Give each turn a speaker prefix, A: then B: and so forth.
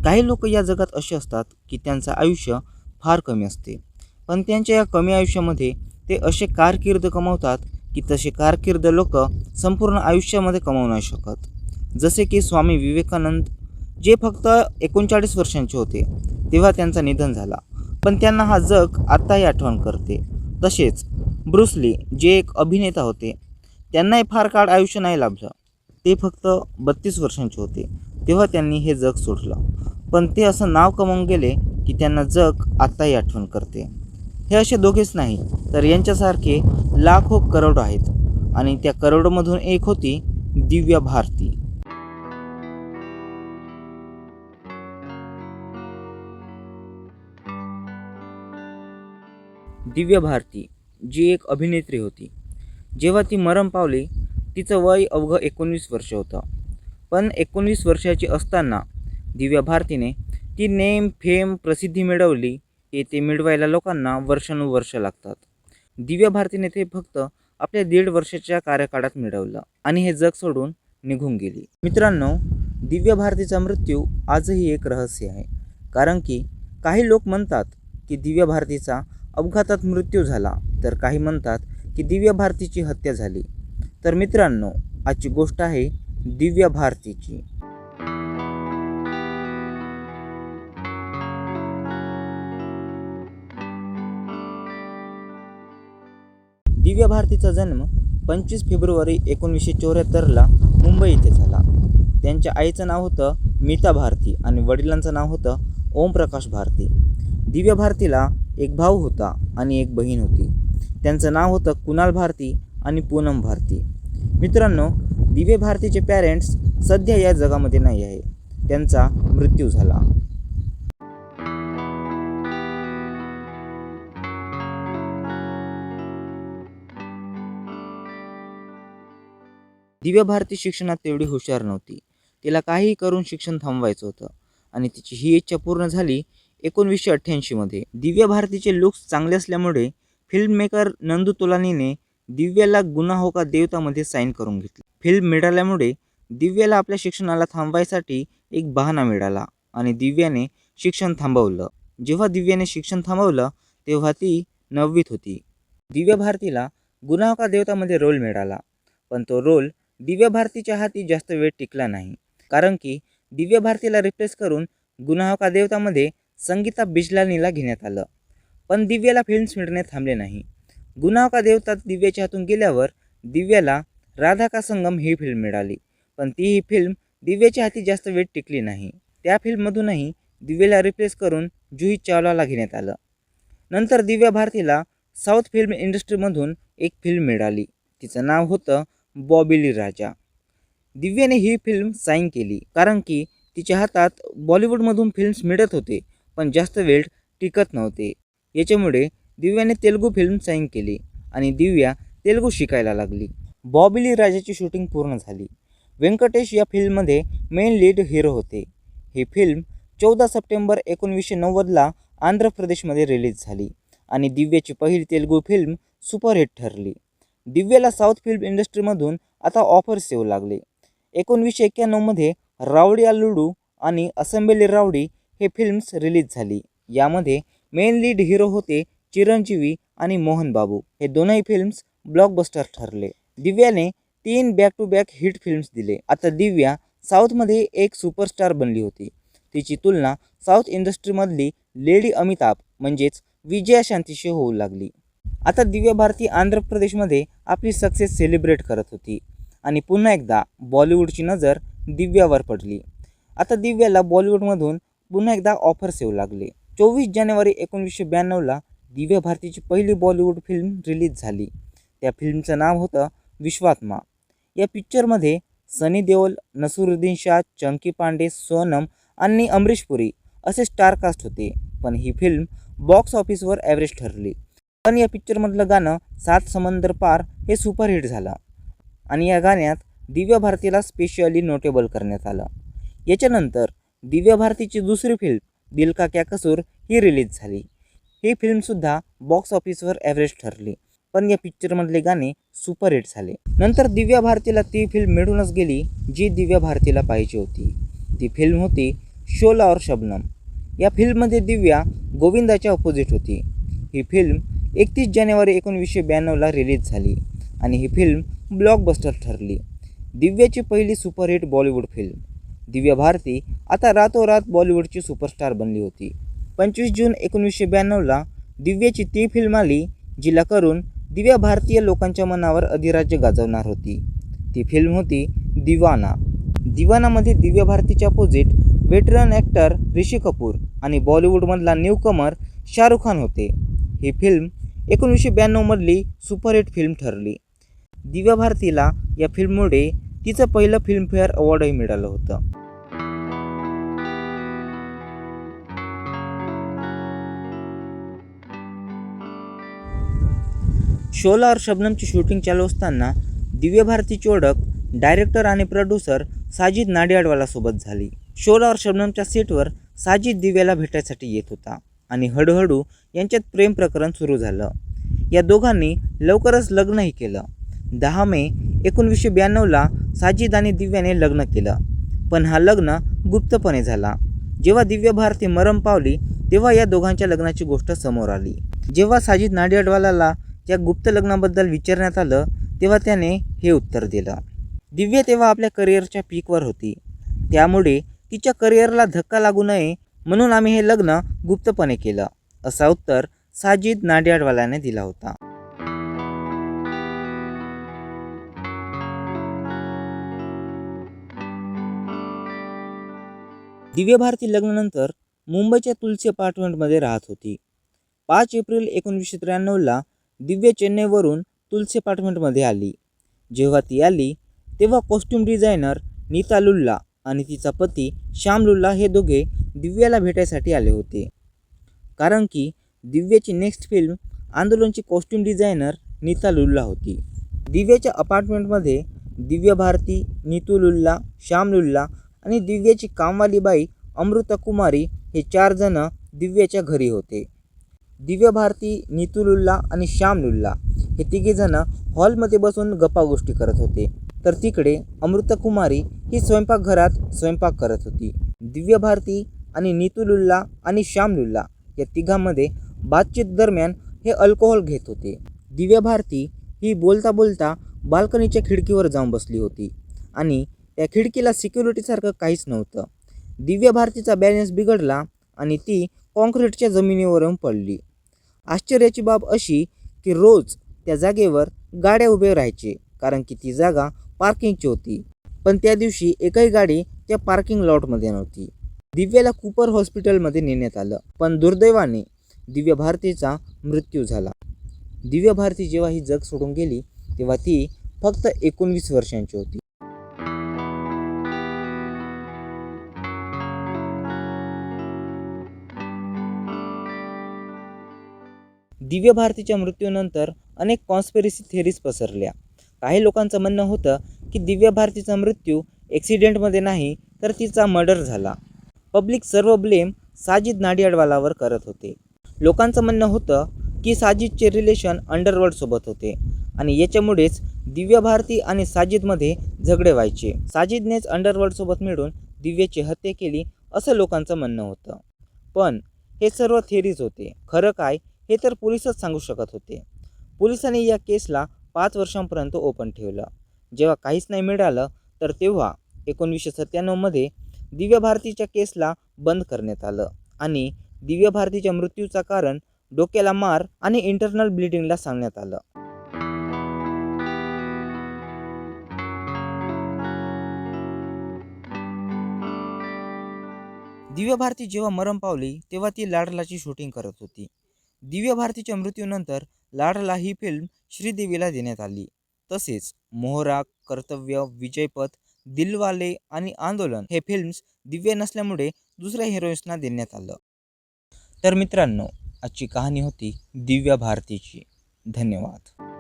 A: काही लोक या जगात असे असतात की त्यांचं आयुष्य फार कमी असते, पण त्यांच्या या कमी आयुष्यामध्ये ते असे कारकीर्द कमावतात की तसे कारकीर्द लोक संपूर्ण आयुष्यामध्ये कमावू नाही शकत. जसे की स्वामी विवेकानंद, जे फक्त 39 वर्षांचे होते तेव्हा त्यांचं निधन झाला, पण त्यांना हा जग आत्ताही आठवण करते. तसेच ब्रूस ली, जे एक अभिनेता होते, त्यांनाही फार काळ आयुष्य नाही लाभलं. ते फक्त 32 वर्षांचे होते तेव्हा त्यांनी हे जग सोडलं, पण ते असं नाव कमावून गेले की त्यांना जग आत्ताही आठवण करते. हे असे दोघेच नाही तर यांच्यासारखे लाखो करोडो आहेत आणि त्या करोडोमधून एक होती दिव्या भारती. दिव्या भारती, जी एक अभिनेत्री होती, जेव्हा ती मरण पावली तिचं वय अवघं 19 वर्ष होतं. पण 19 वर्षाची असताना दिव्या भारतीने ती नेम फेम प्रसिद्धी मिळवली की ते मिळवायला लोकांना वर्षानुवर्ष लागतात. दिव्या भारतीने ते फक्त आपल्या 1.5 वर्षाच्या कार्यकाळात मिळवलं आणि हे जग सोडून निघून गेली. मित्रांनो, दिव्या भारतीचा मृत्यू आजही एक रहस्य आहे. कारण की काही लोक म्हणतात की दिव्या भारतीचा अपघातात मृत्यू झाला, तर काही म्हणतात की दिव्या भारतीची हत्या झाली. तर मित्रांनो, आजची गोष्ट आहे दिव्या भारतीची. दिव्या भारतीचा जन्म 25 फेब्रुवारी 1974ला मुंबई येथे झाला. त्यांच्या आईचं नाव होतं मीता भारती आणि वडिलांचं नाव होतं ओमप्रकाश भारती. दिव्या भारतीला एक भाऊ होता आणि एक बहीण होती. त्यांचं नाव होतं कुणाल भारती आणि पूनम भारती. मित्रांनो, दिव्या भारतीचे पॅरेंट्स सध्या या जगामध्ये नाही आहे. त्यांचा मृत्यू झाला. दिव्या भारती शिक्षणात तेवढी हुशार नव्हती. तिला काहीही करून शिक्षण थांबवायचं होतं आणि तिची ही इच्छा पूर्ण झाली 1988मध्ये. दिव्या भारतीचे लुक्स चांगले असल्यामुळे फिल्ममेकर नंदू तोलानीने दिव्याला गुना हो का देवतामध्ये साईन करून घेतली. फिल्म मिळाल्यामुळे दिव्याला आपल्या शिक्षणाला थांबवायसाठी एक बहाणा मिळाला आणि दिव्याने शिक्षण थांबवलं. जेव्हा दिव्याने शिक्षण थांबवलं तेव्हा ती 9वीत होती. दिव्या भारतीला गुना हो का देवतामध्ये रोल मिळाला, पण तो रोल दिव्या भारतीच्या हाती जास्त वेळ टिकला नाही. कारण की दिव्या भारतीला रिप्लेस करून गुना हो का देवतामध्ये संगीता बिजलानीला घेण्यात आलं. पण दिव्याला फिल्म्स मिळणे थांबले नाही. गुना हो का देवतात दिव्याच्या हातून गेल्यावर दिव्याला राधा का संगम ही फिल्म मिळाली, पण ती ही फिल्म दिव्याच्या हाती जास्त वेळ टिकली नाही. त्या फिल्ममधूनही दिव्याला रिप्लेस करून जुही चावलाला घेण्यात आलं. नंतर दिव्या भारतीला साऊथ फिल्म इंडस्ट्रीमधून एक फिल्म मिळाली. तिचं नाव होतं बॉबिली राजा. दिव्याने ही फिल्म साईन केली कारण की तिच्या हातात बॉलिवूडमधून फिल्म्स मिळत होते, पण जास्त वेळ टिकत नव्हते. याच्यामुळे दिव्याने तेलुगू फिल्म साईन केली आणि दिव्या तेलुगू शिकायला लागली. बॉबिली राजाची शूटिंग पूर्ण झाली. व्यंकटेश या फिल्ममध्ये मेन लीड हिरो होते. ही फिल्म 14 सप्टेंबर 1990ला आंध्र प्रदेशमध्ये रिलीज झाली आणि दिव्याची पहिली तेलुगू फिल्म सुपरहिट ठरली. दिव्याला साऊथ फिल्म इंडस्ट्रीमधून आता ऑफर्स येऊ लागले. 1991मध्ये रावडी अल्लुडू आणि असेंबली रावडी हे फिल्म्स रिलीज झाली. यामध्ये मेन लीड हिरो होते चिरंजीवी आणि मोहन बाबू. हे दोनही फिल्म्स ब्लॉकबस्टर ठरले. दिव्याने 3 back to back hit films दिले. आता दिव्या साऊथमध्ये एक सुपरस्टार बनली होती. तिची तुलना साऊथ इंडस्ट्रीमधली लेडी अमिताभ म्हणजेच विजया शांतीशी होऊ लागली. आता दिव्या भारती आंध्र प्रदेशमध्ये आपली सक्सेस सेलिब्रेट करत होती आणि पुन्हा एकदा बॉलिवूडची नजर दिव्यावर पडली. आता दिव्याला बॉलिवूडमधून पुन्हा एकदा ऑफर्स येऊ लागले. 24 जानेवारी 1992ला दिव्या भारतीची पहिली बॉलिवूड फिल्म रिलीज झाली. त्या फिल्मचं नाव होतं विश्वात्मा. या पिक्चरमध्ये सनी देओल, नसरुद्दीन शाह, चंकी पांडे, सोनम आणि अमरीश पुरी असे स्टार कास्ट होते. पण ही फिल्म बॉक्स ऑफिसवर ॲव्हरेज ठरली. पण या पिक्चरमधलं गाणं सात समंदर पार हे सुपरहिट झालं आणि या गाण्यात दिव्या भारतीला स्पेशली नोटेबल करण्यात आलं. याच्यानंतर दिव्या भारतीची दुसरी फिल्म दिल का क्या कसूर ही रिलीज झाली. ही फिल्मसुद्धा बॉक्स ऑफिसवर ॲव्हरेज ठरली, पण या पिक्चरमधले गाणे सुपरहिट झाले. नंतर दिव्या भारतीला ती फिल्म मिळूनच गेली जी दिव्या भारतीला पाहिजे होती. ती फिल्म होती शोला और शबनम. या फिल्ममध्ये दिव्या गोविंदाच्या अपोजिट होती. ही फिल्म 31 जानेवारी 1992ला रिलीज झाली आणि ही फिल्म ब्लॉकबस्टर ठरली. दिव्याची पहिली सुपरहिट बॉलिवूड फिल्म. दिव्या भारती आता रातोरात बॉलिवूडची सुपरस्टार बनली होती. 25 जून 1992ला दिव्याची ती फिल्म आली जिला करून दिव्या भारतीय लोकांच्या मनावर अधिराज्य गाजवणार होती. ती फिल्म होती दीवाना. दीवानामध्ये दिव्या भारतीच्या opposite veteran actor Rishi Kapoor आणि बॉलिवूडमधला न्यूकमर शाहरुख खान होते. ही फिल्म 1992मधली सुपरहिट फिल्म ठरली. दिव्या भारतीला या फिल्ममुळे तिचं पहिलं फिल्मफेअर अवॉर्डही मिळालं होतं. शोला और शबनमची शूटिंग चालू असताना दिव्या भारतीची ओळख डायरेक्टर आणि प्रोड्युसर साजिद नाडियाडवालासोबत झाली. शोला और शबनमच्या सेटवर साजिद दिव्याला भेटायसाठी येत होता आणि हळूहळू यांच्यात प्रेम प्रकरण सुरू झालं. या दोघांनी लवकरच लग्नही केलं. 10 मे 1992ला साजिद आणि दिव्याने लग्न केलं, पण हा लग्न गुप्तपणे झाला. जेव्हा दिव्या भारती मरण पावली तेव्हा या दोघांच्या लग्नाची गोष्ट समोर आली. जेव्हा साजिद नाडियाडवालाला या गुप्त लग्नाबद्दल विचारण्यात आलं तेव्हा त्याने हे उत्तर दिलं. दिव्या तेव्हा आपल्या करिअरच्या पीकवर होती, त्यामुळे तिच्या करिअरला धक्का लागू नये म्हणून आम्ही हे लग्न गुप्तपणे केलं, असं उत्तर साजिद नाडियाडवालाने दिला होता. दिव्या भारती लग्नानंतर मुंबईच्या तुलसी अपार्टमेंटमध्ये राहत होती. 5 एप्रिल 1993ला दिव्या चेन्नईवरून तुलसी अपार्टमेंटमध्ये आली. जेव्हा ती आली तेव्हा कॉस्ट्यूम डिझायनर नीता लुल्ला आणि तिचा पती श्याम लुल्ला हे दोघे दिव्याला भेटायसाठी आले होते. कारण की दिव्याची नेक्स्ट फिल्म आंदोलनची कॉस्ट्यूम डिझायनर नीता लुल्ला होती. दिव्याच्या अपार्टमेंटमध्ये दिव्या भारती, नीतू लुल्ला, श्याम लुल्ला आणि दिव्याची कामवाली बाई अमृता कुमारी हे 4 जण दिव्याच्या घरी होते. दिव्या भारती, नीतू लुल्ला आणि श्याम लुल्ला हे तिघेजण हॉलमध्ये बसून गप्पागोष्टी करत होते, तर तिकडे अमृता कुमारी ही स्वयंपाकघरात स्वयंपाक करत होती. दिव्या भारती आणि नीतू लुल्ला आणि श्याम लुल्ला या तिघांमध्ये बातचीत दरम्यान हे अल्कोहोल घेत होते. दिव्या भारती ही बोलता बोलता बाल्कनीच्या खिडकीवर जाऊन बसली होती आणि त्या खिडकीला सिक्युरिटीसारखं काहीच नव्हतं. दिव्या भारतीचा बॅलन्स बिघडला आणि ती कॉन्क्रीटच्या जमिनीवर येऊन पडली. आश्चर्याची बाब अशी की रोज त्या जागेवर गाड्या उभे राहायचे, कारण की ती जागा पार्किंगची होती, पण त्या दिवशी एकही गाडी त्या पार्किंग लॉटमध्ये नव्हती. दिव्याला कूपर हॉस्पिटलमध्ये नेण्यात आलं, पण दुर्दैवाने दिव्या भारतीचा मृत्यू झाला. दिव्या भारती जेव्हा ही जग सोडून गेली तेव्हा ती फक्त 19 वर्षांची होती. दिव्या भारतीच्या मृत्यूनंतर अनेक कॉन्स्पिरसी थिअरीज पसरल्या. काही लोकांचं म्हणणं होतं की दिव्या भारतीचा मृत्यू ॲक्सिडेंटमध्ये नाही तर तिचा मर्डर झाला. पब्लिक सर्व ब्लेम साजिद नाडियाडवालावर करत होते. लोकांचं म्हणणं होतं की साजिदचे रिलेशन अंडरवर्ल्डसोबत होते आणि याच्यामुळेच दिव्या भारती आणि साजिदमध्ये झगडे व्हायचे. साजिदनेच अंडरवर्ल्डसोबत मिळून दिव्याची हत्या केली असं लोकांचं म्हणणं होतं. पण हे सर्व थिअरीज होते. खरं काय हे तर पोलिसच सांगू शकत होते. पोलिसांनी या केसला 5 वर्षांपर्यंत ओपन ठेवलं. जेव्हा काहीच नाही मिळालं तर तेव्हा 1997मध्ये दिव्या भारतीच्या केसला बंद करण्यात आलं आणि दिव्या भारतीच्या मृत्यूचं कारण डोक्याला मार आणि इंटरनल ब्लिडिंगला सांगण्यात आलं. दिव्या भारती जेव्हा मरण पावली तेव्हा ती लाडलाची शूटिंग करत होती. दिव्या भारतीच्या मृत्यूनंतर लाडला ही फिल्म श्रीदेवीला देण्यात आली. तसेच मोहरा, कर्तव्य, विजयपथ, दिलवाले आणि आंदोलन हे फिल्म्स दिव्या नसल्यामुळे दुसऱ्या हिरोईन्सना देण्यात आलं. तर मित्रांनो, आजची कहाणी होती दिव्या भारतीची. धन्यवाद.